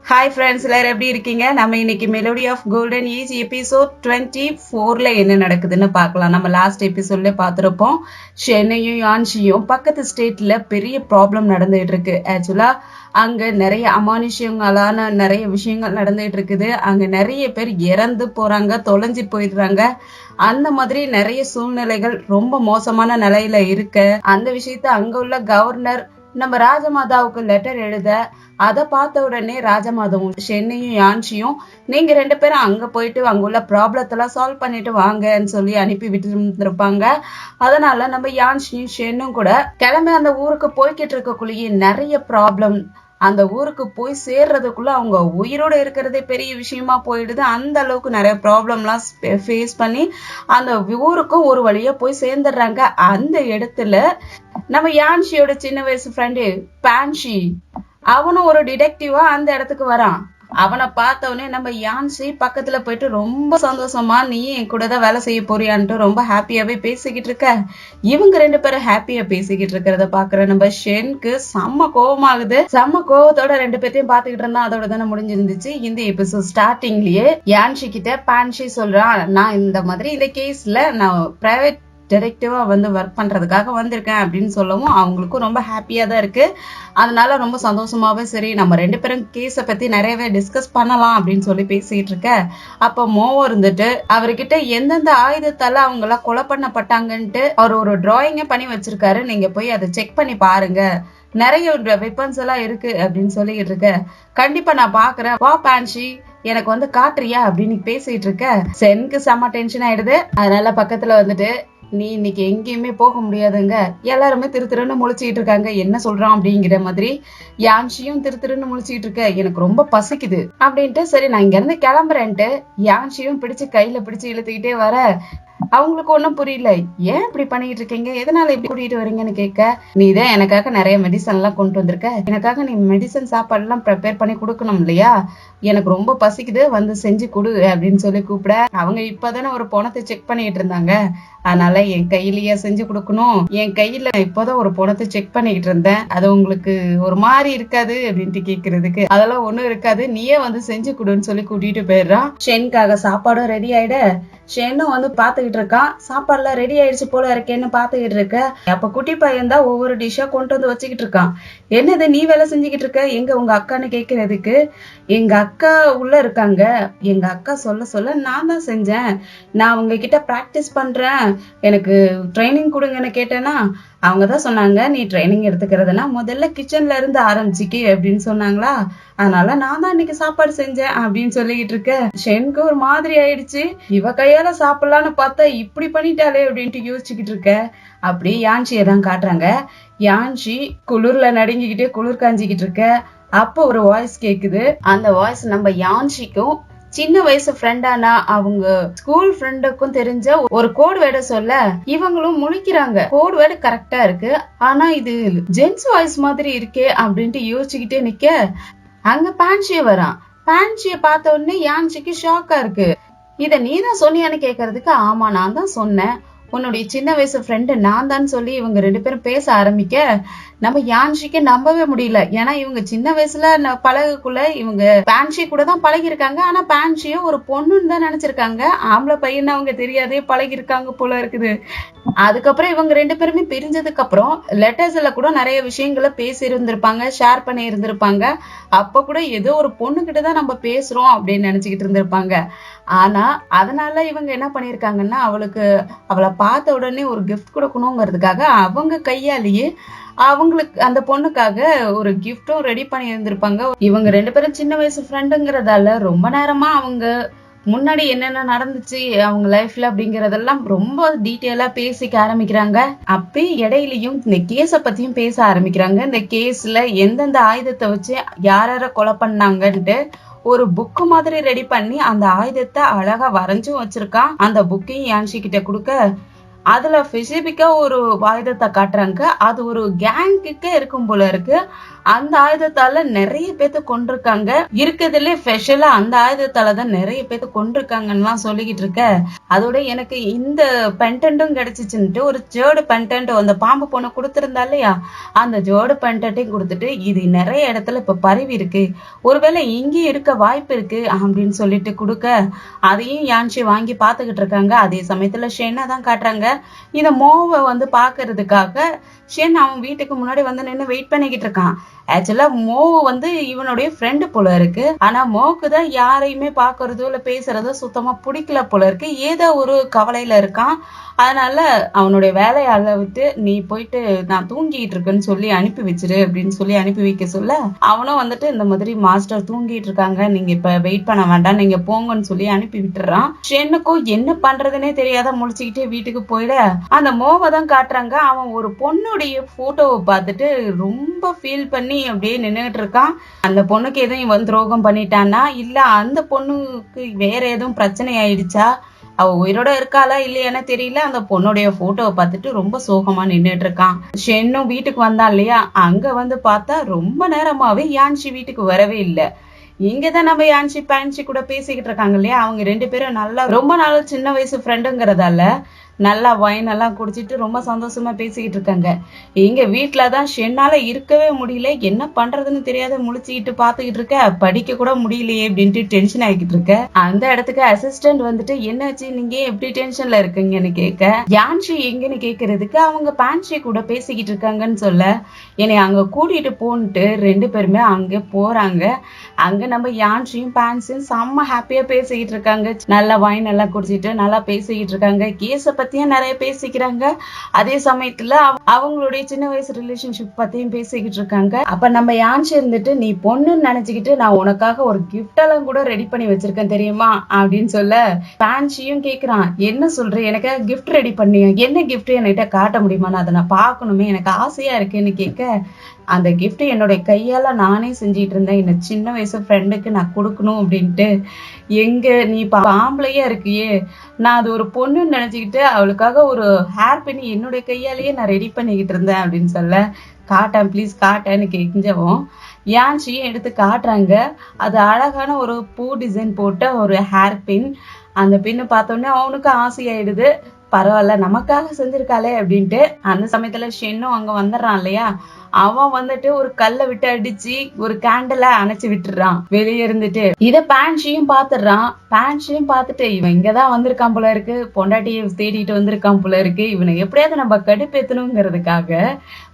Hi friends, எல்லாரும் எப்படி இருக்கீங்க? நம்ம இன்னைக்கு melody of golden age episode 24ல என்ன நடக்குதுன்னு பார்க்கலாம். நம்ம லாஸ்ட் எபிசோட்ல பார்த்துருப்போம். சென்னையும் யான்சியும் பக்கத்து ஸ்டேட்ல பெரிய ப்ராப்ளம் நடந்துகிட்டு இருக்கு. ஆக்சுவலா அங்க நிறைய அமானுஷ்யங்களான நிறைய விஷயங்கள் நடந்துகிட்டு இருக்குது. அங்க நிறைய பேர் இறந்து போறாங்க, தொலைஞ்சு போயிடுறாங்க. அந்த மாதிரி நிறைய சூழ்நிலைகள் ரொம்ப மோசமான நிலையில இருக்கு. அந்த விஷயத்த அங்க உள்ள கவர்னர் நம்ம ராஜமாதாவுக்கு லெட்டர் எழுத, அதை பார்த்த உடனே ராஜமாதாவும் சென்னையும் யான்சியும் நீங்க 2 பேரும் அங்க போயிட்டு அங்குள்ள ப்ராப்ளத்தெல்லாம் சால்வ் பண்ணிட்டு வாங்கன்னு சொல்லி அனுப்பி விட்டு இருந்திருப்பாங்க. அதனால நம்ம யான்சியும் ஷென்னும் கூட கிளம்பி அந்த ஊருக்கு போய்கிட்டு இருக்கக்குள்ளேயே நிறைய ப்ராப்ளம் அந்த ஊருக்கு போய் சேர்றதுக்குள்ள அவங்க உயிரோட இருக்கிறதே பெரிய விஷயமா போயிடுது. அந்த அளவுக்கு நிறைய ப்ராப்ளம்லாம் ஃபேஸ் பண்ணி அந்த ஊருக்கும் ஒரு வழியா போய் சேர்ந்துடுறாங்க. அந்த இடத்துல நம்ம யான்சியோட சின்ன வயசு ஃப்ரெண்டு பான்ஷி, அவனும் ஒரு டிடெக்டிவா அந்த இடத்துக்கு வரான். அவனை பார்த்த உடனே நம்ம யான்சி பக்கத்துல போயிட்டு ரொம்ப சந்தோஷமா, நீ என் கூட தான் வேலை செய்ய போறியான்ட்டு ரொம்ப ஹாப்பியாவே பேசிக்கிட்டு இருக்க. இவங்க 2 பேரும் ஹாப்பியா பேசிக்கிட்டு இருக்கிறத பாக்குற நம்ம ஷென்க்கு செம்ம கோவமாகுது. செம்ம கோவத்தோட 2 பேர்த்தையும் பாத்துக்கிட்டு இருந்தா. அதோட தானே முடிஞ்சிருந்துச்சு. இந்த எபிசோட் ஸ்டார்டிங்லயே யான்சி கிட்ட பான்ஷி சொல்றான், நான் இந்த மாதிரி இந்த கேஸ்ல நான் பிரைவேட் டிரெக்டிவா வந்து ஒர்க் பண்றதுக்காக வந்திருக்கேன் அப்படின்னு சொல்லவும் அவங்களுக்கும் ரொம்ப ஹாப்பியா தான் இருக்கு. அதனால ரொம்ப சந்தோஷமாவே சரி நம்ம 2 பேரும் கேஸை பத்தி நிறையவே டிஸ்கஸ் பண்ணலாம் அப்படின்னு சொல்லி பேசிட்டு இருக்க. அப்ப மோவோ இருந்துட்டு அவர்கிட்ட எந்தெந்த ஆயுதத்தால அவங்க எல்லாம் கொலை பண்ணப்பட்டாங்கன்ட்டு அவர் ஒரு டிராயிங்க பண்ணி வச்சிருக்காரு, நீங்க போய் அதை செக் பண்ணி பாருங்க, நிறைய வெப்பன்ஸ் எல்லாம் இருக்கு அப்படின்னு சொல்லிட்டு இருக்க. கண்டிப்பா நான் பாக்குறேன், வா பான்ஷி எனக்கு வந்து காட்டுறியா அப்படின்னு பேசிட்டு இருக்க. சென்க்கு செம்ம டென்ஷன் ஆயிடுது. அதனால பக்கத்துல வந்துட்டு, நீ இன்னைக்கு எங்கேயுமே போக முடியாதுங்க, எல்லாருமே திருன்னு முழிச்சுக்கிட்டு இருக்காங்க, என்ன சொல்றான் அப்படிங்கிற மாதிரி. யான்சியும் திருன்னு முழிச்சுக்கிட்டு இருக்க, எனக்கு ரொம்ப பசிக்குது அப்படின்ட்டு சரி நான் இங்க இருந்து கிளம்புறேன்ட்டு யான்சியும் பிடிச்சு கையில பிடிச்சு இழுத்துக்கிட்டே வர அவங்களுக்கு ஒன்றும் புரியல. ஏன் இப்படி பண்ணிட்டு இருக்கீங்க, எதனால இப்படி கூட்டிட்டு வரீங்கன்னு கேட்க, நீ தான் எனக்காக நிறைய மெடிசன் எல்லாம் கொண்டு வந்திருக்க, எனக்காக நீ மெடிசன் சாப்பாடு எல்லாம் ப்ரிப்பேர் பண்ணி கொடுக்கணும் இல்லையா, எனக்கு ரொம்ப பசிக்குது வந்து செஞ்சு கொடு அப்படின்னு சொல்லி கூப்பிட, அவங்க இப்பதானே ஒரு பணத்தை செக் பண்ணிட்டு இருந்தாங்க, அதனால என் கையிலேயே செஞ்சு கொடுக்கணும், என் கையில இப்போதான் ஒரு பணத்தை செக் பண்ணிட்டு இருந்தேன், அது உங்களுக்கு ஒரு மாதிரி இருக்காது அப்படின்ட்டு கேட்கறதுக்கு, அதெல்லாம் ஒண்ணும் இருக்காது, நீயே வந்து செஞ்சு கொடுன்னு சொல்லி கூட்டிட்டு போயிடுறான். ஷென்காக சாப்பாடும் ரெடி ஆயிட ஷென்னும் வந்து பாத்துக்கிட்டு இருக்கான். சாப்பாடுலாம் ரெடி ஆயிடுச்சு போல இருக்கேன்னு பாத்துக்கிட்டு இருக்க. அப்ப குட்டி பையன் தான் ஒவ்வொரு டிஷ்ஷா கொண்டு வந்து வச்சுக்கிட்டு இருக்கான். என்னது நீ வேலை செஞ்சுக்கிட்டு இருக்க, எங்க உங்க அக்கான்னு கேட்கறதுக்கு, எங்க அக்கா உள்ள இருக்காங்க, எங்க அக்கா சொல்ல சொல்ல நான் தான் செஞ்சேன், நான் உங்ககிட்ட பிராக்டிஸ் பண்றேன், எனக்கு ட்ரைனிங் கொடுங்கன்னு கேட்டேன்னா அவங்கதான் சொன்னாங்க, நீ ட்ரைனிங் எடுத்துக்கிறதுனா முதல்ல கிச்சன்ல இருந்து ஆரம்பிச்சிக்கி அப்படின்னு சொன்னாங்களா, அதனால நான் தான் இன்னைக்கு சாப்பாடு செஞ்சேன் அப்படின்னு சொல்லிக்கிட்டு இருக்க. ஷென்க்கு ஒரு மாதிரி ஆயிடுச்சு, இவ கையால சாப்பிடலான்னு பார்த்தா இப்படி பண்ணிட்டாலே அப்படின்ட்டு யோசிச்சுக்கிட்டு இருக்க. அப்படி யான்சியை தான் காட்டுறாங்க. யான்சி குளிர்ல நடுங்கிக்கிட்டே குளிர் காஞ்சிக்கிட்டு இருக்க. அப்போ ஒரு வாய்ஸ் கேக்குது. அந்த வாய்ஸ் நம்ம யான்சிக்கும் சின்ன வயசு ஃப்ரெண்டானா அவங்க ஸ்கூல் ஃப்ரெண்டுக்கும் தெரிஞ்ச ஒரு கோட் வேர்டை சொல்ல இவங்களும் முழிக்கிறாங்க. கோட் வேர்டு கரெக்டா இருக்கு, ஆனா இது ஜென்ஸ் வாய்ஸ் மாதிரி இருக்கே அப்படின்ட்டு யோசிச்சுக்கிட்டே நிக்க, அங்க பான்ஷிய வரான். பான்ஷிய பார்த்த உடனே யான்சிக்கு ஷாக்கா இருக்கு. இத நீ தான் சொன்னியான்னு கேக்குறதுக்கு, ஆமா நான் தான் சொன்னேன், உன்னுடைய சின்ன வயசு ஃப்ரெண்டு நான் தான் சொல்லி இவங்க 2 பேரும் பேச ஆரம்பிக்க நம்ம யான்சிக்கு நம்பவே முடியல. ஏன்னா இவங்க சின்ன வயசுல பழகக்குள்ள இவங்க பான்ஷி கூட தான் பழகி இருக்காங்க. ஆனா பான்ஷியும் ஒரு பொண்ணுன்னு தான் நினைச்சிருக்காங்க, ஆம்பளை பையன் அவங்க தெரியாதே பழகி இருக்காங்க போல இருக்குது. அதுக்கப்புறம் இவங்க 2 பேருமே பிரிஞ்சதுக்கு அப்புறம் லெட்டர்ஸ்ல கூட நிறைய விஷயங்களை பேசி இருந்திருப்பாங்க, ஷேர் பண்ணி இருந்திருப்பாங்க. அப்ப கூட ஏதோ ஒரு பொண்ணு கிட்டதான் நம்ம பேசுறோம் அப்படின்னு நினைச்சுக்கிட்டு இருந்திருப்பாங்க. ஆனா அதனால இவங்க என்ன பண்ணிருக்காங்கன்னா, அவளை பார்த்த உடனே ஒரு கிஃப்ட் கொடுக்கணுங்கிறதுக்காக அவங்க கையாலேயே அவங்களுக்கு அந்த பொண்ணுக்காக ஒரு கிஃப்டும் ரெடி பண்ணி இருந்திருப்பாங்க. இவங்க 2 பேரும் சின்ன வயசு ஃப்ரெண்டுங்கிறதால ரொம்ப நேரமா அவங்க முன்னாடி என்னென்ன நடந்துச்சு அவங்க லைஃப்ல அப்படிங்கறதெல்லாம் ரொம்ப டீட்டெயிலா பேசிக்க ஆரம்பிக்கிறாங்க. அப்ப இடையிலயும் இந்த கேஸ பத்தியும் பேச ஆரம்பிக்கிறாங்க. இந்த கேஸ்ல எந்தெந்த ஆயுதத்தை வச்சு யார கொலை பண்ணாங்கன்ட்டு ஒரு புக்கு மாதிரி ரெடி பண்ணி அந்த ஆயுதத்தை அழகா வரைஞ்சும் வச்சிருக்கான். அந்த புக்கையும் யான்சி கிட்ட கொடுக்க, அதுல ஸ்பெசிபிக்கா ஒரு ஆயுதத்தை காட்டுறாங்க. அது ஒரு கேங்குக்கே இருக்கும் போல இருக்கு. அந்த ஆயுதத்தால நிறைய பேத்த கொண்டிருக்காங்க. இருக்கிறதுலே ஸ்பெஷலா அந்த ஆயுதத்தால தான் நிறைய பேத்த கொண்டிருக்காங்கன்னு சொல்லிக்கிட்டு இருக்க. அதோட எனக்கு இந்த பென்டன்ட்டும் கிடைச்சிச்சுன்ட்டு ஒரு ஜேர்டு பென்டன்ட் அந்த பாம்பு பொண்ணு கொடுத்திருந்தா இல்லையா, அந்த ஜேர்டு பென்டன்ட்டையும் கொடுத்துட்டு இது நிறைய இடத்துல இப்ப பரவி இருக்கு, ஒருவேளை இங்கேயும் இருக்க வாய்ப்பு இருக்கு அப்படின்னு சொல்லிட்டு கொடுக்க, அதையும் யான்சி வாங்கி பாத்துக்கிட்டு இருக்காங்க. அதே சமயத்துல ஷென்னா தான் காட்டுறாங்க. இந்த மோவை பாக்குறதுக்காக ஷென் அவன் வீட்டுக்கு முன்னாடி நின்று வெயிட் பண்ணிக்கிட்டு இருக்கான். ஆக்சுவலா மோ இவனுடைய ஃப்ரெண்டு போல இருக்கு. ஆனா மோக்கு தான் யாரையுமே பாக்குறதோ இல்ல பேசுறதோ சுத்தமா பிடிக்கல போல இருக்கு. ஏதோ ஒரு கவலையில இருக்கான். அதனால அவனுடைய வேலையை விட்டு நீ போயிட்டு நான் தூங்கிட்டு இருக்கேன்னு சொல்லி அனுப்பி வச்சிரு அப்படின்னு சொல்லி அனுப்பி வைக்க சொல்ல, அவனும் இந்த மாதிரி மாஸ்டர் தூங்கிட்டு இருக்காங்க, நீங்க இப்ப வெயிட் பண்ண வேண்டாம், நீங்க போங்கன்னு சொல்லி அனுப்பி விட்டுறான். ஷென்னுக்கும் என்ன பண்றதுன்னே தெரியாத முழிச்சுக்கிட்டே வீட்டுக்கு போயிட அந்த மோவை தான் காட்டுறாங்க. அவன் ஒரு பொண்ணுடைய போட்டோவை பார்த்துட்டு ரொம்ப ஃபீல் பண்ணி அப்படியே நின்றுட்டு இருக்கான். அந்த பொண்ணுக்கு எதுவும் இவன் துரோகம் பண்ணிட்டானா இல்ல அந்த பொண்ணுக்கு வேற எதுவும் பிரச்சனை ஆயிடுச்சா, அவ உயிரோட இருக்காளா இல்லையானே தெரியல. அந்த பொண்ணுடைய போட்டோவை பார்த்துட்டு ரொம்ப சோகமா நின்றுட்டு இருக்கான். ஷென்னும் வீட்டுக்கு வந்தான் இல்லையா, அங்க பார்த்தா ரொம்ப நேரமாவே யான்சி வீட்டுக்கு வரவே இல்லை. இங்கதான் நம்ம யான்சி பான்சி கூட பேசிக்கிட்டு இருக்காங்க இல்லையா, அவங்க 2 பேரும் நல்லா ரொம்ப நாள் சின்ன வயசு ஃப்ரெண்டுங்கிறதால நல்லா வைன் எல்லாம் குடிச்சிட்டு ரொம்ப சந்தோஷமா பேசிக்கிட்டு இருக்காங்க. எங்க வீட்டுலதான் ஷென்னால இருக்கவே முடியல, என்ன பண்றதுன்னு தெரியாத முழிச்சுக்கிட்டு பாத்துக்கிட்டு இருக்க, படிக்க கூட முடியலையே அப்படின்ட்டு டென்ஷன் ஆகிக்கிட்டு இருக்க. அந்த இடத்துக்கு அசிஸ்டன்ட் என்னாச்சு நீங்க எப்படி டென்ஷன்ல இருக்கீங்கன்னு கேட்க, யான்சி எங்கன்னு கேக்குறதுக்கு அவங்க பான்சி கூட பேசிக்கிட்டு இருக்காங்கன்னு சொல்ல, என்னை அங்க கூட்டிட்டு போன்ட்டு 2 பேருமே அங்க போறாங்க. அங்க நம்ம யான்சியும் பான்சியும் செம்ம ஹாப்பியா பேசிக்கிட்டு இருக்காங்க. நல்லா வைன் எல்லாம் குடிச்சிட்டு நல்லா பேசிக்கிட்டு இருக்காங்க. கேஸ பத்தியும் நிறைய பேசிக்கிறாங்க. அதே சமயத்துல அவங்களுடைய சின்ன வயசு ரிலேஷன்ஷிப் பத்தியும் பேசிக்கிட்டு இருக்காங்க. அப்ப நம்ம யான்சி நீ பொண்ணுன்னு நினைச்சுக்கிட்டு நான் உனக்காக ஒரு கிஃப்ட் எல்லாம் கூட ரெடி பண்ணி வச்சிருக்கேன் தெரியுமா அப்படின்னு சொல்ல, பான்சியும் கேக்குறான் என்ன சொல்ற, எனக்கு கிஃப்ட் ரெடி பண்ணியா, என்ன கிஃப்ட் என்கிட்ட காட்ட முடியுமா, நான் அதை நான் பாக்கணுமே, எனக்கு ஆசையா இருக்குன்னு கேட்க, அந்த கிஃப்ட் என்னுடைய கையால நானே செஞ்சிட்டு இருந்தேன், என்ன சின்ன வயசு ஃப்ரெண்டுக்கு நான் கொடுக்கணும் அப்படின்ட்டு. எங்க நீ ஆம்பளையா இருக்கியே, நான் அது ஒரு பொண்ணுன்னு நினைச்சுக்கிட்டு அவளுக்காக ஒரு ஹேர் பின் என்னுடைய கையாலேயே நான் ரெடி பண்ணிக்கிட்டு இருந்தேன் அப்படின்னு சொல்ல, காட்டேன் ப்ளீஸ் காட்டேன்னு கெஞ்சவும் யான்சியும் எடுத்து காட்டுறாங்க. அது அழகான ஒரு பூ டிசைன் போட்ட ஒரு ஹேர் பின். அந்த பின்னு பார்த்தோன்னே அவனுக்கு ஆசையாயிடுது. பரவாயில்ல நமக்காக செஞ்சிருக்காளே அப்படின்ட்டு. அந்த சமயத்துல ஷென்னும் அங்க வந்துடுறான் இல்லையா, அவன் ஒரு கல்லை விட்டு அடிச்சு ஒரு கேண்டலை அணைச்சு விட்டுறான் வெளியே இருந்துட்டு. இத பான்சியும் பாத்துடுறான். பான்சியும் பார்த்துட்டு இவன் இங்கதான் வந்திருக்கான் போல இருக்கு, பொண்டாட்டியை தேடிட்டு வந்திருக்கான் போல இருக்கு, இவனை எப்படியாவது நம்ம கடுப்பேத்தணுங்கிறதுக்காக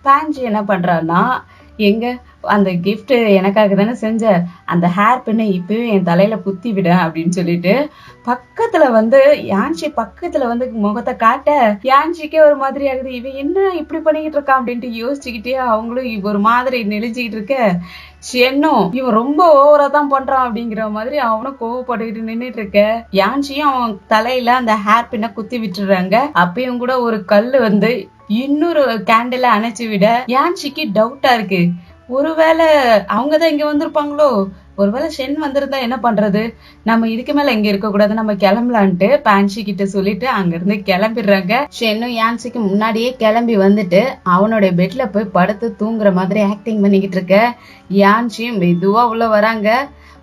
பான்சி என்ன பண்றான்னா, எங்க அந்த கிஃப்ட் எனக்காக தானே செஞ்ச, அந்த ஹேர் பின்னை இப்பவே என் தலையில குத்தி விட அப்படின்னு சொல்லிட்டு பக்கத்துல யான்சி பக்கத்துல முகத்தை காட்ட, யான்சிக்கே ஒரு மாதிரி ஆகுது, இவன் என்ன இப்படி பண்ணிக்கிட்டு இருக்கான் அப்படின்ட்டு யோசிச்சுக்கிட்டே அவங்களும் ஒரு மாதிரி நெளிஞ்சுக்கிட்டு இருக்க, ஷென்னும் இவன் ரொம்ப ஓவரா தான் பண்றான் அப்படிங்கிற மாதிரி அவனும் கோவப்பட்டுக்கிட்டு நின்றுட்டு இருக்க. யான்சியும் அவன் தலையில அந்த ஹேர் பின்னை குத்தி விட்டுறாங்க. அப்பயும் கூட ஒரு கல்லு இன்னொரு கேண்டில அணைச்சு விட யான்சிக்கு டவுட்டா இருக்கு, ஒருவேளை அவங்கதான் இங்க வந்திருப்பாங்களோ, ஒருவேளை ஷென் வந்திருந்தா என்ன பண்றது, நம்ம இதுக்கு மேல இங்க இருக்க கூடாது, நம்ம கிளம்பலான்ட்டு பான்சி கிட்ட சொல்லிட்டு அங்க இருந்து கிளம்பிடுறாங்க. ஷென்னும் யான்சிக்கு முன்னாடியே கிளம்பி அவனுடைய பெட்ல போய் படுத்து தூங்குற மாதிரி ஆக்டிங் பண்ணிக்கிட்டு இருக்க. யான்சியும் மெதுவா உள்ள வராங்க.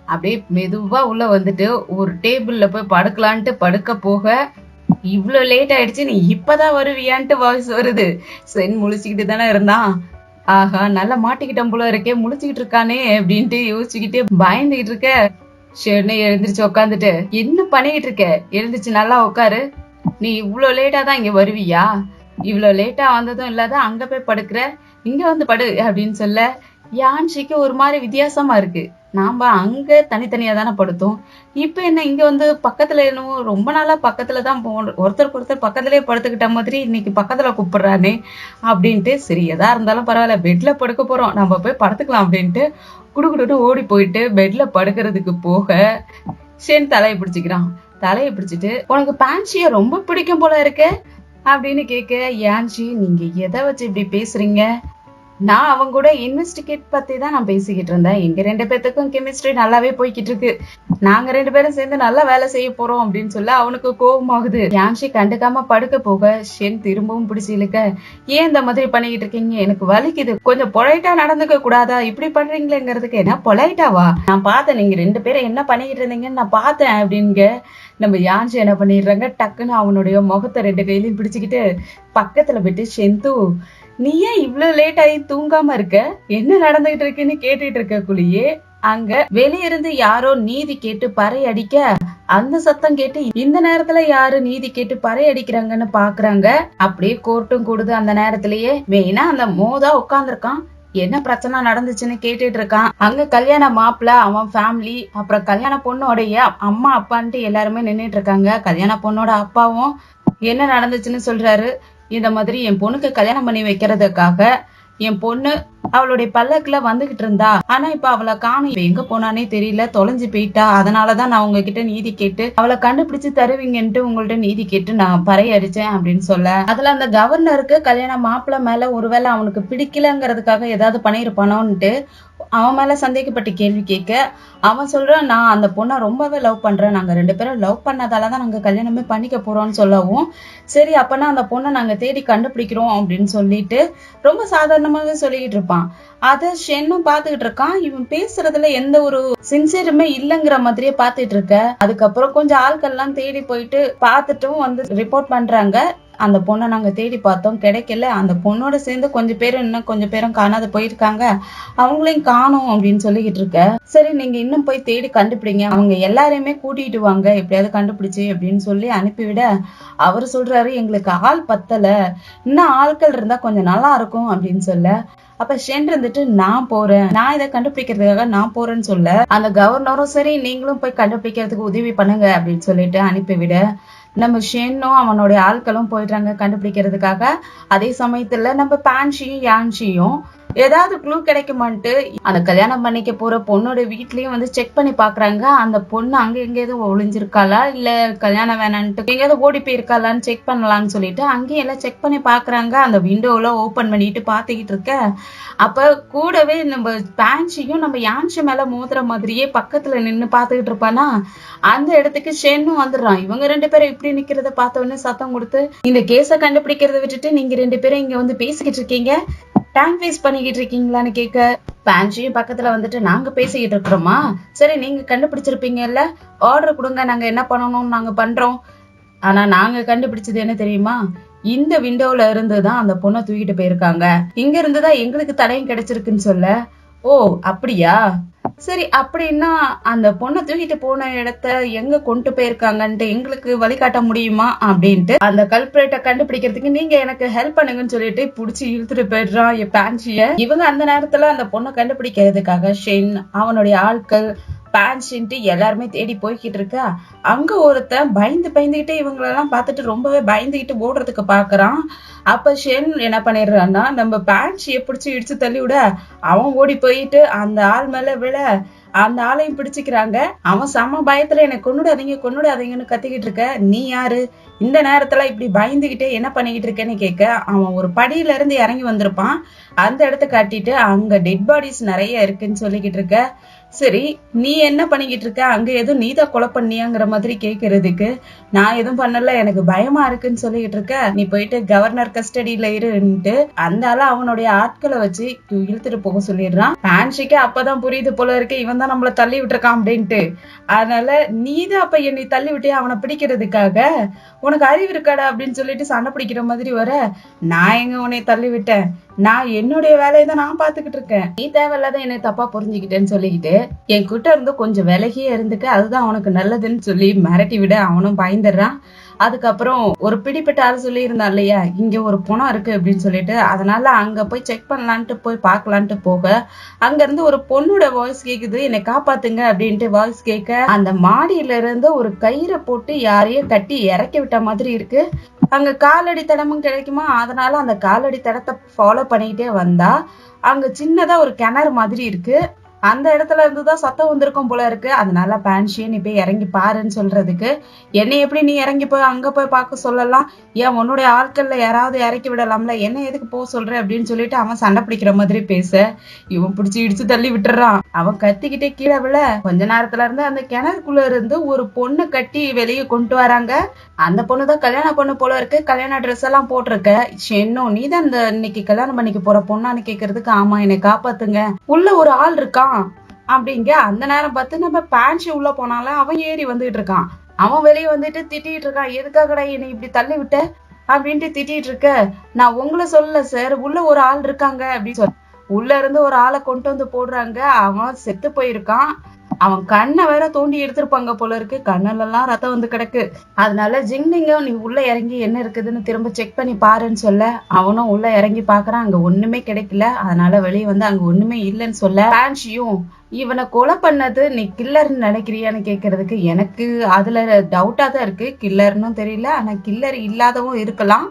அப்படியே மெதுவா உள்ள ஒரு டேபிள்ல போய் படுக்கலான்ட்டு படுக்க போக, இவ்வளவு லேட் ஆயிடுச்சு நீ இப்பதான் வருவியான்ட்டு வாய்ஸ் வருது. ஷென் முழிச்சுக்கிட்டு தானே இருந்தான். ஆஹா நல்லா மாட்டிக்கிட்டோம் போல இருக்கே, முழிச்சுக்கிட்டு இருக்கானே அப்படின்ட்டு யோசிச்சுக்கிட்டே பயந்துகிட்டு இருக்க. ஷென்னு எழுந்திரிச்சு உட்காந்துட்டு, என்ன பண்ணிக்கிட்டு இருக்க, எழுந்திரிச்சு நல்லா உட்காரு, நீ இவ்வளவு லேட்டா தான் இங்க வருவியா, இவ்வளவு லேட்டா வந்ததும் இல்லாத அங்க போய் படுக்கிற, இங்க படு அப்படின்னு சொல்ல, யான்சிக்கு ஒரு மாதிரி வித்தியாசமா இருக்கு. நாம அங்க தனித்தனியா தானே படுத்தோம், இப்ப என்ன இங்க பக்கத்துல என்னவோ ரொம்ப நாளா பக்கத்துலதான் ஒருத்தருக்கு ஒருத்தர் பக்கத்துலயே படுத்துக்கிட்ட மாதிரி இன்னைக்கு பக்கத்துல கூப்பிடுறானே அப்படின்ட்டு, சரி எதா இருந்தாலும் பரவாயில்ல பெட்ல படுக்க போறோம் நம்ம போய் படுத்துக்கலாம் அப்படின்ட்டு குடுக்குட்டு ஓடி போயிட்டு பெட்ல படுக்கிறதுக்கு போக, ஷென் தலையை பிடிச்சிக்கிறான். தலையை பிடிச்சிட்டு, உனக்கு பான்சிய ரொம்ப பிடிக்கும் போல இருக்கு அப்படின்னு கேட்க, யான்சி நீங்க எதை வச்சு இப்படி பேசுறீங்க, நான் அவங்க கூட இன்வெஸ்டிகேட் பத்தி தான் நான் பேசிக்கிட்டு இருந்தேன். எங்க 2 பேத்துக்கும் கெமிஸ்ட்ரி நல்லாவே போய்கிட்டு இருக்கு. நாங்க 2 பேரும் சேர்ந்து நல்லா வேலை செய்ய போறோம் அப்படின்னு சொல்ல அவனுக்கு கோபமாகுது. யான்ஷி கண்டுக்காம படுக்க போக ஷென் திரும்பவும் பிடிச்சி இழுக்க, ஏன் இந்த மாதிரி பண்ணிக்கிட்டு இருக்கீங்க, எனக்கு வலிக்குது, கொஞ்சம் பொலைட்டா நடந்துக்க கூடாதா, இப்படி பண்றீங்களேங்கிறதுக்கு என்ன பொலைட்டாவா, நான் பார்த்தேன் நீங்க 2 பேரும் என்ன பண்ணிக்கிட்டு இருந்தீங்கன்னு நான் பார்த்தேன் அப்படிங்க. நம்ம யான்ஷி என்ன பண்ணிடுறாங்க, டக்குன்னு அவனுடைய முகத்தை 2 கையிலையும் பிடிச்சுக்கிட்டு பக்கத்துல போயிட்டு, ஷெந்து நீ ஏன் இவ்வளவு லேட் ஆகி தூங்காம இருக்க, என்ன நடந்துகிட்டு இருக்குன்னு கேட்டுட்டு இருக்கக்குள்ளேயே அங்க வெளியிருந்து யாரோ நீதி கேட்டு பறை அடிக்க, அந்த சத்தம் கேட்டு இந்த நேரத்துல யாரு நீதி கேட்டு பறை அடிக்கிறாங்கன்னு பாக்குறாங்க. அப்படியே கோர்ட்டும் கூடுது. அந்த நேரத்திலேயே மெயினா அந்த மோதா உட்கார்ந்துருக்கான். என்ன பிரச்சனை நடந்துச்சுன்னு கேட்டுட்டு இருக்கான். அங்க கல்யாண மாப்பிள்ள, அவன் ஃபேமிலி, அப்புறம் கல்யாண பொண்ணோடைய அம்மா அப்பான்ட்டு எல்லாருமே நின்னுட்டு இருக்காங்க. கல்யாண பொண்ணோட அப்பாவும் என்ன நடந்துச்சுன்னு சொல்றாரு. இந்த மாதிரி என் பொண்ணுக்கு கல்யாணம் பண்ணி வைக்கிறதுக்காக என் பொண்ணு அவளுடைய பல்லக்குல வந்துகிட்டு இருந்தா, ஆனா இப்ப அவளை காணும், எங்க போனானே தெரியல, தொலைஞ்சு போயிட்டா, அதனாலதான் நான் உங்ககிட்ட நீதி கேட்டு அவளை கண்டுபிடிச்சு தருவீங்கன்ட்டு உங்கள்ட்ட நீதி கேட்டு நான் பறை அடிச்சேன் அப்படின்னு சொல்ல, அதுல அந்த கவர்னருக்கு கல்யாண மாப்பிள்ள மேல ஒருவேளை அவனுக்கு பிடிக்கலங்கிறதுக்காக ஏதாவது பண்ணிருப்பானோன்ட்டு அவன் மேல சந்தேகப்பட்டு கேள்வி கேட்க, அவன் சொல்றான் நான் அந்த பொண்ணை ரொம்பவே லவ் பண்றேன், நாங்க 2 பேரும் லவ் பண்ணதாலதான் நாங்க கல்யாணமே பண்ணிக்க போறோம்னு சொல்லவும், சரி அப்பனா அந்த பொண்ணை நாங்க தேடி கண்டுபிடிக்கிறோம் அப்படின்னு சொல்லிட்டு ரொம்ப சாதாரணமாவே சொல்லிக்கிட்டு இருப்பான். அத ஷென்னும் பாத்துக்கிட்டு இருக்கான். இவன் பேசுறதுல எந்த ஒரு சின்சியருமே இல்லங்கிற மாதிரியே பாத்துட்டு இருக்க. அதுக்கப்புறம் கொஞ்சம் ஆட்கள் எல்லாம் தேடி போயிட்டு பாத்துட்டும் வந்து ரிப்போர்ட் பண்றாங்க, அந்த பொண்ணை நாங்க தேடி பார்த்தோம், கிடைக்கல, அந்த பொண்ணோட சேர்ந்து கொஞ்சம் பேரும் இன்னும் கொஞ்சம் பேரும் காணாத போயிருக்காங்க, அவங்களையும் காணும் அப்படின்னு சொல்லிக்கிட்டு இருக்க. சரி நீங்க இன்னும் போய் தேடி கண்டுபிடிங்க, அவங்க எல்லாரையுமே கூட்டிட்டு வாங்க எப்படியாவது கண்டுபிடிச்சு அப்படின்னு சொல்லி அனுப்பிவிட, அவரு சொல்றாரு எங்களுக்கு ஆள் பத்தல, இன்னும் ஆட்கள் இருந்தா கொஞ்சம் நல்லா இருக்கும் அப்படின்னு சொல்ல, அப்ப ஷென் இருந்துட்டு நான் போறேன், நான் இதை கண்டுபிடிக்கிறதுக்காக நான் போறேன்னு சொல்ல, அந்த கவர்னரும் சரி நீங்களும் போய் கண்டுபிடிக்கிறதுக்கு உதவி பண்ணுங்க அப்படின்னு சொல்லிட்டு அனுப்பிவிட, நம்ம ஷென்னும் அவனுடைய ஆட்களும் போயிடுறாங்க கண்டுபிடிக்கிறதுக்காக. அதே சமயத்துல நம்ம பான்ஷியும் யான்ஷியும் ஏதாவது க்ளூ கிடைக்குமான்ட்டு அந்த கல்யாணம் பண்ணிக்க போற பொண்ணோட வீட்லயும் வந்து செக் பண்ணி பாக்குறாங்க. அந்த பொண்ணு அங்க எங்கேயாவது ஒளிஞ்சிருக்காளா, இல்ல கல்யாணம் வேணான்ட்டு எங்கேயாவது ஓடி போயிருக்காளான்னு செக் பண்ணலாம்னு சொல்லிட்டு அங்கேயும் எல்லாம் செக் பண்ணி பாக்குறாங்க. அந்த விண்டோல ஓபன் பண்ணிட்டு பாத்துக்கிட்டு இருக்க, அப்ப கூடவே நம்ம பான்ஷியும் நம்ம யான்ஷி மேல மோதுற மாதிரியே பக்கத்துல நின்னு பாத்துக்கிட்டு இருப்பானா, அந்த இடத்துக்கு ஷென்னும் வந்துடுறான். இவங்க 2 பேரும் இப்படி நிக்கிறத பார்த்த உடனே சத்தம் கொடுத்து, இந்த கேஸ கண்டுபிடிக்கிறத விட்டுட்டு நீங்க 2 பேரும் இங்க வந்து பேசிக்கிட்டு இருக்கீங்க, டைம் வேஸ்ட் பண்ணிக்கிட்டு இருக்கீங்களான்னு கேட்க, பான்ஷியும் பக்கத்துல வந்துட்டு நாங்க பேசிக்கிட்டு இருக்கிறோமா, சரி நீங்க கண்டுபிடிச்சிருப்பீங்கல்ல, ஆர்டர் கொடுங்க, நாங்க என்ன பண்ணணும்னு நாங்க பண்றோம். ஆனா நாங்க கண்டுபிடிச்சது என்ன தெரியுமா, இந்த விண்டோல இருந்துதான் அந்த பொண்ணை தூக்கிட்டு போயிருக்காங்க, இங்க இருந்துதான் எங்களுக்கு தடயம் கிடைச்சிருக்குன்னு சொல்ல, ஓ அப்படியா, சரி அப்படின்னா அந்த பொண்ணை தூக்கிட்டு போன இடத்த எங்க கொண்டு போயிருக்காங்கன்ட்டு எங்களுக்கு வழிகாட்ட முடியுமா அப்படின்ட்டு அந்த கல்பிரேட்டை கண்டுபிடிக்கிறதுக்கு நீங்க எனக்கு ஹெல்ப் பண்ணுங்கன்னு சொல்லிட்டு புடிச்சு இழுத்துட்டு போயிடுறான் என் பான்ஷிய. இவங்க அந்த நேரத்துல அந்த பொண்ணை கண்டுபிடிக்கிறதுக்காக ஷென் அவனுடைய ஆட்கள் பான்ஷின்ட்டு எல்லாருமே தேடி போய்கிட்டு இருக்கா. அங்க ஒருத்தன் பயந்துகிட்டே இவங்களெல்லாம் பார்த்துட்டு ரொம்பவே பயந்துகிட்டு ஓடுறதுக்கு பாக்குறான். அப்ப ஷென் என்ன பண்ணிடுறான்னா நம்ம பான்ஷியை பிடிச்சு இடிச்சு தள்ளி விட, அவன் ஓடி போயிட்டு அந்த ஆள் மேல விழ, அந்த ஆளையும் பிடிச்சிக்கிறாங்க. அவன் செம பயத்துல என்னை கொன்னுடாதீங்கன்னு கத்திக்கிட்டு இருக்க, நீ யாரு, இந்த நேரத்துல இப்படி பயந்துகிட்டே என்ன பண்ணிக்கிட்டு இருக்கேன்னு கேட்க, அவன் ஒரு படியில இருந்து இறங்கி வந்திருப்பான். அந்த இடத்த காட்டிட்டு அங்க டெட் பாடிஸ் நிறைய இருக்குன்னு சொல்லிக்கிட்டு இருக்க, சரி நீ என்ன பண்ணிக்கிட்டு இருக்க, அங்க எதுவும் நீதான் கொலை பண்ணியாங்கிற மாதிரி கேக்குறதுக்கு, நான் எதுவும் பண்ணல, எனக்கு பயமா இருக்குன்னு சொல்லிக்கிட்டு இருக்க, நீ போயிட்டு கவர்னர் கஸ்டடியில இருந்துட்டு அந்த ஆள அவனுடைய ஆட்களை வச்சு இழுத்துட்டு போக சொல்லிடுறான். பான்ஷிக்கு அப்பதான் புரியுது போல இருக்கு, இவன் தான் நம்மள தள்ளி விட்டுருக்கான் அப்படின்ட்டு. அதனால நீதான் அப்ப என்னை தள்ளி விட்டு அவனை பிடிக்கிறதுக்காக உனக்கு அறிவு இருக்காடா அப்படின்னு சொல்லிட்டு சண்டை பிடிக்கிற மாதிரி வர, நான் எங்க உன்னை தள்ளி விட்டேன், நான் என்னுடைய வேலையை தான் நான் பாத்துக்கிட்டு இருக்கேன், நீ தேவையில்லாத என்னை தப்பா புரிஞ்சுக்கிட்டேன்னு சொல்லிக்கிட்டு என் கிட்ட இருந்து கொஞ்சம் விலகியே இருந்துக்க, அதுதான் அவனுக்கு நல்லதுன்னு சொல்லி மிரட்டி விட அவனும் பயந்துடுறான். அதுக்கப்புறம் ஒரு பிடிப்பட்ட ஆள் சொல்லி இருந்தா இல்லையா, இங்க ஒரு பணம் இருக்கு அப்படின்னு சொல்லிட்டு, அதனால அங்க போய் செக் பண்ணலான்ட்டு போய் பாக்கலான்ட்டு போக, அங்க இருந்து ஒரு பொண்ணோட வாய்ஸ் கேக்குது, என்னை காப்பாத்துங்க அப்படின்ட்டு வாய்ஸ் கேட்க, அந்த மாடியில இருந்து ஒரு கயிறை போட்டு யாரையும் கட்டி இறக்கி விட்ட மாதிரி இருக்கு. அங்க காலடி தடமும் கிடைக்குமா, அதனால அந்த காலடி தடத்தை ஃபாலோ பண்ணிக்கிட்டே வந்தா அங்க சின்னதா ஒரு கிணறு மாதிரி இருக்கு. அந்த இடத்துல இருந்துதான் சத்தம் வந்திருக்கும் போல இருக்கு. அதனால பான்ஷியை நீ போய் இறங்கி பாருன்னு சொல்றதுக்கு, என்னை எப்படி நீ இறங்கி போய் அங்க போய் பார்க்க சொல்லலாம்? ஏன் உன்னுடைய ஆட்கள்ல யாராவது இறக்கி விடலாம்ல, என்ன எதுக்கு போக சொல்ற அப்படின்னு சொல்லிட்டு அவன் சண்டை பிடிக்கிற மாதிரி பேச, இவன் பிடிச்சி இடிச்சு தள்ளி விட்டுறான். அவன் கத்திக்கிட்டே கீழே விழ, கொஞ்ச நேரத்துல இருந்து அந்த கிணறுக்குள்ள இருந்து ஒரு பொண்ணு கட்டி வெளியே கொண்டு வராங்க. அந்த பொண்ணுதான் கல்யாண பொண்ணு போல இருக்கு. கல்யாண ட்ரெஸ் எல்லாம் போட்டிருக்க. ஷென்னோ, நீதான் இந்த இன்னைக்கு கல்யாணம் பண்ணிக்க போற பொண்ணான்னு கேக்குறதுக்கு, ஆமா என்னை காப்பாத்துங்க, உள்ள ஒரு ஆள் இருக்கான் அப்படிங்க. அந்த நேரம் பார்த்து நம்ம பான்ஷி உள்ள போனால அவன் ஏறி வந்துட்டு இருக்கான். அவன் வெளியே வந்துட்டு திட்டிட்டு இருக்கான், எதுக்காகடா என்னை இப்படி தள்ளி விட்ட அப்படின்ட்டு திட்டிட்டு இருக்க. நான் உங்களை சொல்லல சார், உள்ள ஒரு ஆள் இருக்காங்க அப்படின்னு சொல்ல, உள்ள இருந்து ஒரு ஆளை கொண்டு வந்து போடுறாங்க. அவன் செத்து போயிருக்கான். அவன் கண்ணை வேற தோண்டி எடுத்திருப்பாங்க போல இருக்கு. கண்ணெல்லாம் ரத்தம் வந்து கிடக்கு. அதனால ஜிங்னிங்க நீ உள்ள இறங்கி என்ன இருக்குதுன்னு திரும்ப செக் பண்ணி பாருன்னு சொல்ல, அவனும் உள்ள இறங்கி பாக்குறான். அங்க ஒண்ணுமே கிடைக்கல. அதனால வெளியே வந்து அங்க ஒண்ணுமே இல்லைன்னு சொல்ல, பான்ஷியும் இவனை கொலை பண்ணது நீ கில்லர்ன்னு நினைக்கிறியான்னு கேக்குறதுக்கு, எனக்கு அதுல டவுட்டா தான் இருக்கு. கில்லர்னும் தெரியல, ஆனா கில்லர் இல்லாதவும் இருக்கலாம்.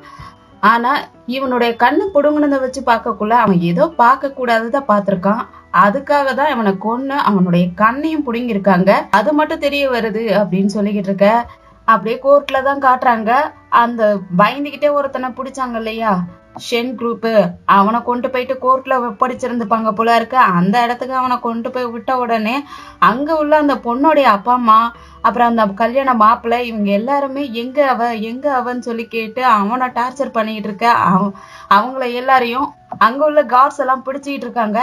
ஆனா இவனுடைய கண்ணு புடுங்கினதை வச்சு பார்க்கக்குள்ள அவன் ஏதோ பார்க்க கூடாதுதான் பார்த்திருக்கான். அதுக்காக தான் இவனை கொன்னு அவனுடைய கண்ணையும் புடுங்கிருக்காங்க. அது மட்டும் தெரிய வருது அப்படின்னு சொல்லிக்கிட்டு இருக்க. அப்படியே கோர்ட்ல தான் காட்டுறாங்க. அந்த பயந்துகிட்டே ஒருத்தனை பிடிச்சாங்க இல்லையா, ஷென் குரூப், அவனை கொண்டு போயிட்டு கோர்ட்ல ஒப்படைச்சிருந்துப்பாங்க போல இருக்கு. அந்த இடத்துக்கு அவனை கொண்டு போய் விட்ட உடனே அங்க உள்ள அந்த பொண்ணுடைய அப்பா அம்மா, அப்புறம் அந்த கல்யாண மாப்பிள்ளை, இவங்க எல்லாருமே எங்க அவன்னு சொல்லி கேட்டு அவனை டார்ச்சர் பண்ணிட்டு இருக்க. அவங்கள எல்லாரையும் அங்க உள்ள கார்ட்ஸ் எல்லாம் பிடிச்சிட்டு இருக்காங்க.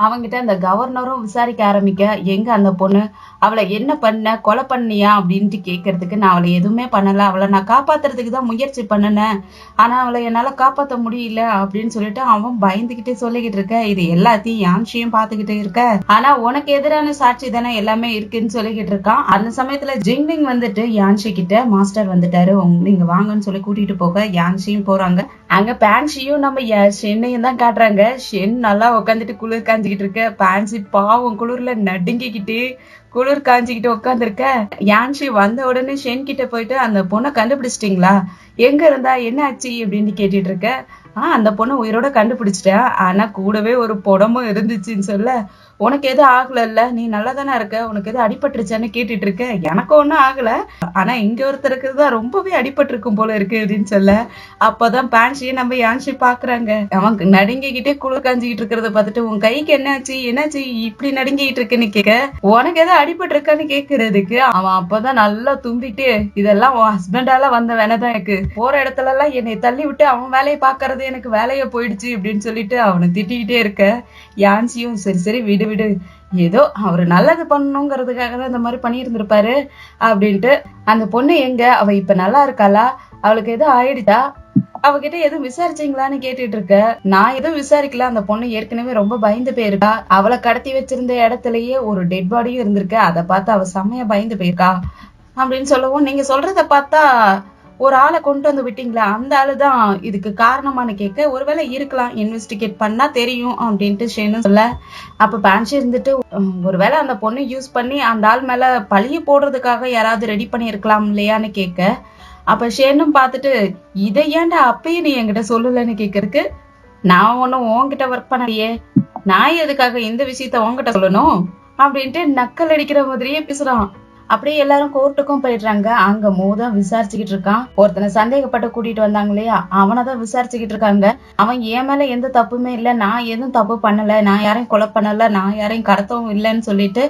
அவங்கிட்ட அந்த கவர்னரும் விசாரிக்க ஆரம்பிக்க, எங்க அந்த பொண்ணு, அவளை என்ன பண்ண, கொலை பண்ணியா அப்படின்ட்டு கேட்கறதுக்கு, நான் அவளை எதுவுமே பண்ணல, அவளை நான் காப்பாத்துறதுக்கு தான் முயற்சி பண்ணினேன், ஆனா அவளை என்னால காப்பாற்ற முடியல அப்படின்னு சொல்லிட்டு அவன் பயந்துகிட்டே சொல்லிக்கிட்டு இருக்க. இது எல்லாத்தையும் யான்ஷியும் பாத்துக்கிட்டு இருக்க. ஆனா உனக்கு எதிரான சாட்சி தானே எல்லாமே இருக்குன்னு சொல்லிக்கிட்டு இருக்கான். அந்த சமயத்துல ஜிங்லிங் வந்துட்டு யான்ஷி கிட்ட, மாஸ்டர் வந்துட்டாரு, நீங்க வாங்கன்னு சொல்லி கூட்டிட்டு போக யான்ஷியும் போறாங்க. அங்க பான்ஷியும் நம்ம ஷென்னையும் தான் காட்டுறாங்க. ஷென் நல்லா உட்காந்துட்டு குளிர் காஞ்சிக்கிட்டு இருக்க. பான்சி பாவம் குளிர்ல நடுங்கிக்கிட்டு குளிர் காஞ்சிக்கிட்டு உட்காந்துருக்க. யான்ஷி வந்த உடனே ஷென் கிட்ட போயிட்டு, அந்த பொண்ணை கண்டுபிடிச்சிட்டீங்களா, எங்க இருந்தா, என்ன ஆச்சு அப்படின்னு கேட்டுட்டு இருக்க. அந்த பொண்ணை உயிரோட கண்டுபிடிச்சிட்டேன், ஆனா கூடவே ஒரு புடமும் இருந்துச்சுன்னு சொல்ல, உனக்கு எதுவும் ஆகல, நீ நல்லா தானே இருக்க, உனக்கு எதுவும் அடிபட்டுருச்சான்னு கேட்டுட்டு இருக்க. எனக்கு ஒன்றும் ஆகல, ஆனா இங்க ஒருத்தருக்கு தான் ரொம்பவே அடிபட்டிருக்கும் போல இருக்கு அப்படின்னு சொல்ல, அப்பதான் பான்ஷியை நம்ம யான்ஷி பாக்குறாங்க. அவன் நடுங்கிக்கிட்டே குளிர் காஞ்சிக்கிட்டு இருக்கிறத பார்த்துட்டு, உன் கைக்கு என்னாச்சு இப்படி நடுங்கிட்டு இருக்குன்னு கேட்க, உனக்கு எதாவது அடிபட்டு இருக்கான்னு கேக்குறதுக்கு அவன் அப்பதான் நல்லா தும்பிட்டு, இதெல்லாம் உன் ஹஸ்பண்டால வந்த வேலைதான், எனக்கு போற இடத்துல எல்லாம் என்னை தள்ளி விட்டு அவன் வேலையை பாக்குறது எனக்கு வேலையை போயிடுச்சு அப்படின்னு சொல்லிட்டு அவனை திட்டிக்கிட்டே இருக்க. யான்சியும் சரி விடு, ஏதோ அவரு நல்லது பண்ணணுங்கிறதுக்காக தான் இந்த மாதிரி பண்ணியிருந்திருப்பாரு அப்படின்ட்டு, அந்த பொண்ணு எங்க, அவ இப்ப நல்லா இருக்காளா, அவளுக்கு எதுவும் ஆயிடுச்சா, அவகிட்ட எதுவும் விசாரிச்சீங்களான்னு கேட்டுட்டு இருக்க. நான் எதுவும் விசாரிக்கல, அந்த பொண்ணு ஏற்கனவே ரொம்ப பயந்து போயிருக்கா, அவளை கடத்தி வச்சிருந்த இடத்துலயே ஒரு டெட் பாடியும் இருந்திருக்கு, அதை பார்த்து அவ செம்மையா பயந்து போயிருக்கா அப்படின்னு சொல்லவும், நீங்க சொல்றத பார்த்தா ஒரு ஆளை கொண்டு வந்து விட்டீங்களா, அந்த ஆளுதான் இதுக்கு காரணமானு கேட்க, ஒருவேளை இருக்கலாம், இன்வெஸ்டிகேட் பண்ணா தெரியும் அப்படின்ட்டு ஷென்னு சொல்ல. அப்ப பான்ஷி இருந்துட்டு, ஒருவேளை அந்த பொண்ணு யூஸ் பண்ணி அந்த ஆள் மேல பழிய போடுறதுக்காக யாராவது ரெடி பண்ணி இருக்கலாம் இல்லையான்னு கேட்க, அப்ப ஷென்னும் பார்த்துட்டு, இதை ஏன்டா அப்பயே நீ என்கிட்ட சொல்லலன்னு கேட்கறதுக்கு, நான் ஒன்னும் உன்கிட்ட ஒர்க் பண்ணலையே, நான் எதுக்காக இந்த விஷயத்த உன்கிட்ட சொல்லணும் அப்படின்ட்டு நக்கல் அடிக்கிற மாதிரியே பேசுறான். அப்படியே எல்லாரும் கோர்ட்டுக்கும் போயிடுறாங்க. அங்க மோதான் விசாரிச்சுக்கிட்டு இருக்கான். ஒருத்தனை சந்தேகப்பட்டு கூட்டிட்டு வந்தாங்க இல்லையா, அவனதான் விசாரிச்சுக்கிட்டு இருக்காங்க. அவன் என் மேல எந்த தப்புமே இல்ல, நான் எதுவும் தப்பு பண்ணல, நான் யாரையும் கொலை பண்ணல, நான் யாரையும் கடத்தவும் இல்லைன்னு சொல்லிட்டு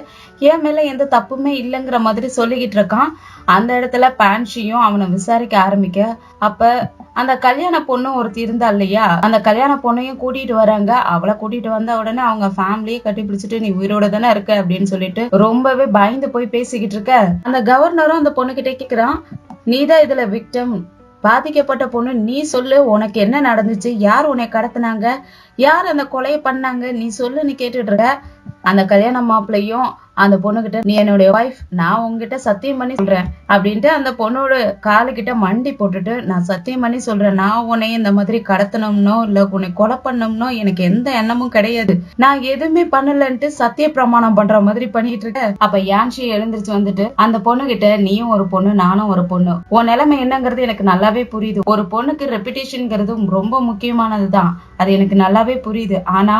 என் மேல எந்த தப்புமே இல்லைங்கிற மாதிரி சொல்லிக்கிட்டு இருக்கான். அந்த இடத்துல பான்ஷியும் அவனை விசாரிக்க ஆரம்பிக்க, அப்ப அந்த கல்யாண பொண்ணு ஒருத்தி இருந்தா இல்லையா, அந்த கல்யாண பொண்ணையும் கூட்டிட்டு வராங்க. அவளை கூட்டிட்டு வந்த உடனே அவங்க ஃபேமிலியே கட்டி பிடிச்சிட்டு, நீ உயிரோட தானே இருக்க அப்படின்னு சொல்லிட்டு ரொம்பவே பயந்து போய் பேசிக்கிட்டு இருக்க. அந்த கவர்னரும் அந்த பொண்ணு கிட்ட கேக்குறான், நீதான் இதுல விக்டம், பாதிக்கப்பட்ட பொண்ணு, நீ சொல்லு, உனக்கு என்ன நடந்துச்சு, யார் உன்னை கடத்தினாங்க, யார் அந்த கொலையை பண்ணாங்க, நீ சொல்லுன்னு கேட்டுட்டு இருக்க. அந்த கல்யாண மாப்பிள்ளையும் அந்த பொண்ணுகிட்ட, நீ என்னுடைய ஒய்ஃப், நான் உங்ககிட்ட சத்தியம் பண்ணி சொல்றேன் அப்படின்ட்டு அந்த பொண்ணோட காலுகிட்ட மண்டி போட்டுட்டு, நான் சத்தியம் பண்ணி சொல்றேன், நான் உன்னை இந்த மாதிரி கடத்தணும்னோ இல்ல உன்னை கொலை பண்ணணும்னோ எனக்கு எந்த எண்ணமும் கிடையாது, நான் எதுவுமே பண்ணலன்ட்டு சத்திய பிரமாணம் பண்ற மாதிரி பண்ணிட்டு இருக்க. அப்ப யான்ஷி எழுந்திருச்சு வந்துட்டு அந்த பொண்ணுகிட்ட, நீயும் ஒரு பொண்ணு, நானும் ஒரு பொண்ணு, உன் நிலைமை என்னங்கிறது எனக்கு நல்லாவே புரியுது, ஒரு பொண்ணுக்கு ரெப்புடேஷன்ங்கிறது ரொம்ப முக்கியமானதுதான், அது எனக்கு நல்லாவே புரியுது, ஆனா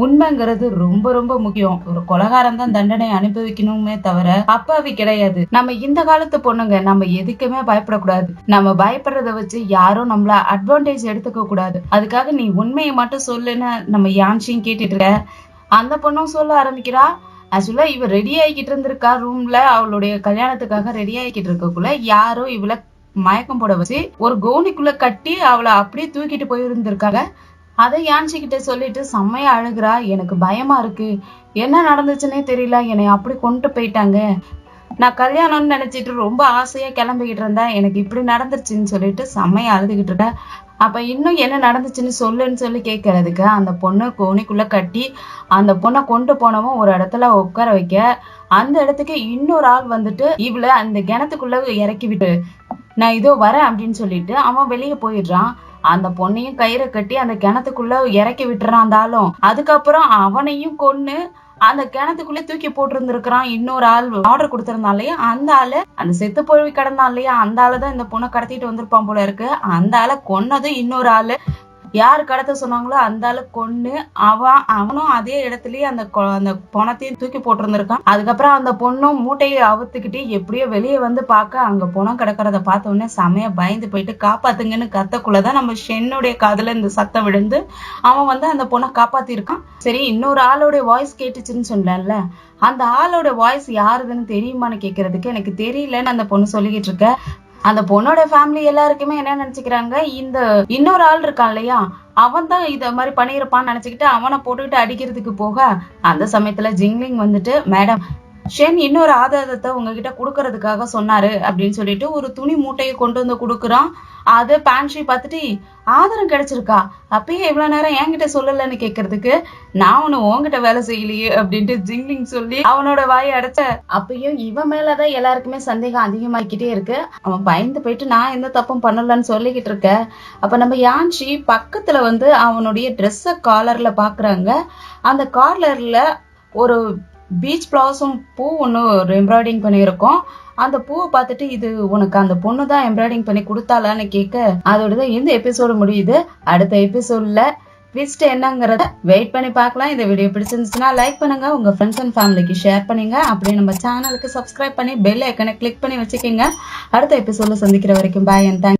உண்மைங்கிறது ரொம்ப ரொம்ப முக்கியம். ஒரு கொலைகாரன் தான் தண்டனை அனுபவிக்கணுமே தவிர அப்பாவி கிடையாது. நம்ம இந்த காலத்து பொண்ணுங்க, நம்ம எதுக்குமே பயப்படக்கூடாது. நம்ம பயப்படுறத வச்சு யாரும் நம்மள அட்வான்டேஜ் எடுத்துக்க கூடாது. அதுக்காக நீ உண்மையை மட்டும் சொல்லுன்னு நம்ம யான்சியும் கேட்டுட்டு இருக்க. அந்த பொண்ணும் சொல்ல ஆரம்பிக்கிறா. ஆக்சுவலா இவ ரெடி ஆகிக்கிட்டு இருந்திருக்கா ரூம்ல, அவளுடைய கல்யாணத்துக்காக ரெடி ஆகிக்கிட்டு இருக்கக்குள்ள யாரோ இவள மயக்கம் போட வச்சு ஒரு கோணிக்குள்ள கட்டி அவளை அப்படியே தூக்கிட்டு போயிருந்திருக்காங்க. அதை யான்சிக்கிட்ட சொல்லிட்டு செம்மையா அழுகுறா. எனக்கு பயமா இருக்கு, என்ன நடந்துச்சுன்னே தெரியல, என்னை அப்படி கொண்டு போயிட்டாங்க, நான் கல்யாணம்னு நினைச்சிட்டு ரொம்ப ஆசையா கிளம்பிக்கிட்டு இருந்தேன், எனக்கு இப்படி நடந்துருச்சுன்னு சொல்லிட்டு செம்மையா அழுதுகிட்டு இருக்க. அப்ப இன்னும் என்ன நடந்துச்சுன்னு சொல்லுன்னு சொல்லி கேட்கறதுக்கு அந்த பொண்ணு கோணிக்குள்ள கட்டி அந்த பொண்ணை கொண்டு போனவன் ஒரு இடத்துல உட்கார வைக்க, அந்த இடத்துக்கு இன்னொரு ஆள் வந்துட்டு இவளை அந்த கிணத்துக்குள்ள இறக்கி விட்டு நான் இதோ வரேன் அப்படின்னு சொல்லிட்டு அவன் வெளியே போயிடுறான். அந்த பொண்ணையும் கயிறை கட்டி அந்த கிணத்துக்குள்ள இறக்கி விட்டுறான் அந்த ஆளும். அதுக்கப்புறம் அவனையும் கொன்னு அந்த கிணத்துக்குள்ளே தூக்கி போட்டிருந்திருக்கிறான். இன்னொரு ஆள் ஆர்டர் கொடுத்திருந்தான் இல்லையா, அந்த ஆளு அந்த செத்து போய் கிடந்தான் இல்லையா, அந்த ஆளுதான் இந்த பொண்ணை கடத்திட்டு வந்திருப்பான் போல இருக்கு. அந்த ஆளை கொன்னதும் இன்னொரு ஆளு, யாரு கடத்த சொன்னாங்களோ அந்த ஆளு கொன்னு அவனும் அதே இடத்துலயே அந்த பணத்தையும் தூக்கி போட்டிருந்திருக்கான். அதுக்கப்புறம் அந்த பொண்ணும் மூட்டையை அவுத்துக்கிட்டு எப்படியோ வெளியே வந்து பார்க்க அங்க பணம் கிடக்கிறத பார்த்த உடனே செமையா பயந்து போயிட்டு காப்பாத்துங்கன்னு கத்தக்குள்ளதான் நம்ம ஷென்னுடைய காதுல இந்த சத்தம் விழுந்து அவன் வந்து அந்த பொண்ணை காப்பாத்திருக்கான். சரி, இன்னொரு ஆளோட வாய்ஸ் கேட்டுச்சுன்னு சொன்னேன்ல, அந்த ஆளோட வாய்ஸ் யாருதுன்னு தெரியுமான்னு கேட்கறதுக்கு எனக்கு தெரியலன்னு அந்த பொண்ணு சொல்லிக்கிட்டு இருக்க. அந்த பொண்ணோட ஃபேமிலி எல்லாருக்குமே என்ன நினைச்சுக்கிறாங்க, இந்த இன்னொரு ஆள் இருக்கான் இல்லையா, அவன் தான் இத மாதிரி பண்ணிருப்பான்னு நினைச்சுக்கிட்டு அவனை போட்டுக்கிட்டு அடிக்கிறதுக்கு போக, அந்த சமயத்துல ஜிங்லிங் வந்துட்டு, மேடம் ஷென் இன்னொரு ஆதாரத்தை உங்ககிட்ட கொடுக்கறதுக்காக சொன்னாரு அப்படின்னு சொல்லிட்டு ஒரு துணி மூட்டையை கொண்டு வந்து கொடுக்குறான். அதை பேன்ஷி பார்த்துட்டு, ஆதாரம் கிடைச்சிருக்கா, அப்பயே இவ்வளவு நேரம் என்கிட்ட சொல்லலன்னு கேட்கறதுக்கு, நான் ஒண்ணு உன்கிட்ட வேலை செய்யலையே அப்படின்ட்டு ஜிங்லிங் சொல்லி அவனோட வாயை அடைச்ச. அப்பயும் இவன் மேலதான் எல்லாருக்குமே சந்தேகம் அதிகமாக்கிட்டே இருக்கு. அவன் பயந்து போயிட்டு நான் எந்த தப்பும் பண்ணலன்னு சொல்லிக்கிட்டு இருக்க. அப்ப நம்ம யான்ஷி பக்கத்துல வந்து அவனுடைய ட்ரெஸ்ஸ காலர்ல பாக்குறாங்க. அந்த கார்லர்ல ஒரு பீச் பிளாசம் பூ ஒன்று ஒரு எம்ப்ராய்டிங் பண்ணியிருக்கோம். அந்த பூவை பார்த்துட்டு இது உனக்கு அந்த பொண்ணு தான் எம்ப்ராய்டிங் பண்ணி கொடுத்தாலான்னு கேட்க, அதோடதான் இந்த எபிசோடு முடியுது. அடுத்த எபிசோட்ல ட்விஸ்ட் என்னங்கிறத வெயிட் பண்ணி பார்க்கலாம். இந்த வீடியோ பிடிச்சிருந்துச்சுன்னா லைக் பண்ணுங்க, உங்க ஃப்ரெண்ட்ஸ் அண்ட் ஃபேமிலிக்கு ஷேர் பண்ணுங்க, அப்படியே நம்ம சேனலுக்கு சப்ஸ்கிரைப் பண்ணி பெல் ஐக்கனை கிளிக் பண்ணி வச்சுக்கோங்க. அடுத்த எபிசோட்ல சந்திக்கிற வரைக்கும் பாய் அண்ட் தேங்க்ஸ்.